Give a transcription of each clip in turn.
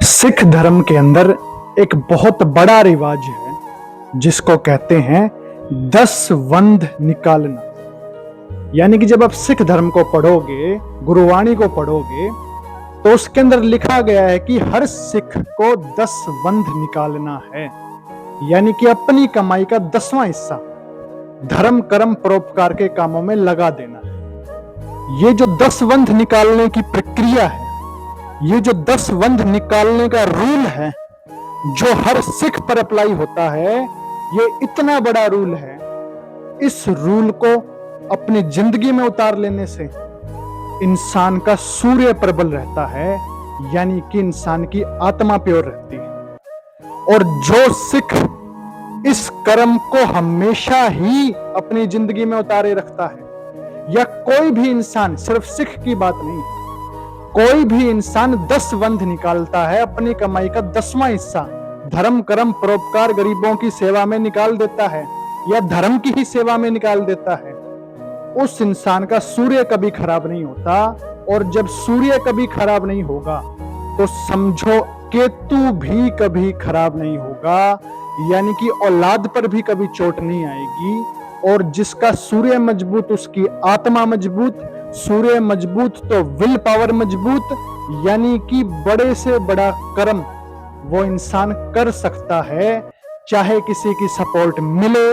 सिख धर्म के अंदर एक बहुत बड़ा रिवाज है जिसको कहते हैं 10 वंध निकालना। यानी कि जब आप सिख धर्म को पढ़ोगे, गुरुवाणी को पढ़ोगे, तो उसके अंदर लिखा गया है कि हर सिख को 10 वंध निकालना है। यानी कि अपनी कमाई का 10वां हिस्सा धर्म कर्म परोपकार के कामों में लगा देना है। ये जो 10 वंध निकालने की प्रक्रिया है, ये जो 10 वंध निकालने का रूल है जो हर सिख पर अप्लाई होता है, ये इतना बड़ा रूल है। इस रूल को अपनी जिंदगी में उतार लेने से इंसान का सूर्य प्रबल रहता है, यानी कि इंसान की आत्मा प्योर रहती है। और जो सिख इस कर्म को हमेशा ही अपनी जिंदगी में उतारे रखता है, या कोई भी इंसान, सिर्फ सिख की बात नहीं, कोई भी इंसान 10 वंध निकालता है, अपनी कमाई का 10वां हिस्सा धर्म कर्म परोपकार गरीबों की सेवा में निकाल देता है, या धर्म की ही सेवा में निकाल देता है, उस इंसान का सूर्य कभी खराब नहीं होता। और जब सूर्य कभी खराब नहीं होगा तो समझो केतु भी कभी खराब नहीं होगा, यानी कि औलाद पर भी कभी चोट नहीं आएगी। और जिसका सूर्य मजबूत उसकी आत्मा मजबूत, सूर्य मजबूत तो विल पावर मजबूत, यानी कि बड़े से बड़ा कर्म वो इंसान कर सकता है, चाहे किसी की सपोर्ट मिले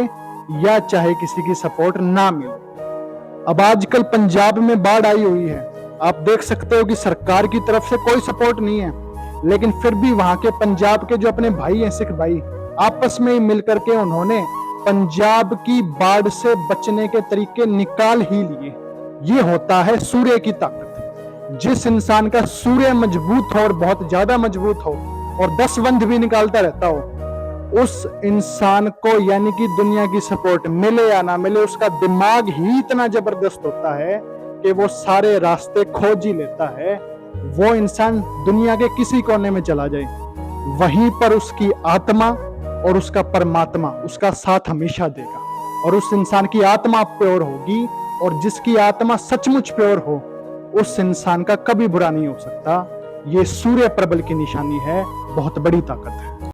या चाहे किसी की सपोर्ट ना मिले। अब आजकल पंजाब में बाढ़ आई हुई है, आप देख सकते हो कि सरकार की तरफ से कोई सपोर्ट नहीं है, लेकिन फिर भी वहां के पंजाब के जो अपने भाई हैं, सिख भाई, आपस में ही मिलकर के उन्होंने पंजाब की बाढ़ से बचने के तरीके निकाल ही लिए। ये होता है सूर्य की ताकत। जिस इंसान का सूर्य मजबूत हो और बहुत ज्यादा मजबूत हो और 10 वंध भी निकालता रहता हो, उस इंसान को, यानी कि दुनिया की सपोर्ट मिले या ना मिले, उसका दिमाग ही इतना जबरदस्त होता है कि वो सारे रास्ते खोज ही लेता है। वो इंसान दुनिया के किसी कोने में चला जाए, वहीं पर उसकी आत्मा और उसका परमात्मा उसका साथ हमेशा देगा। और उस इंसान की आत्मा प्योर होगी, और जिसकी आत्मा सचमुच प्योर हो, उस इंसान का कभी बुरा नहीं हो सकता। ये सूर्य प्रबल की निशानी है, बहुत बड़ी ताकत है।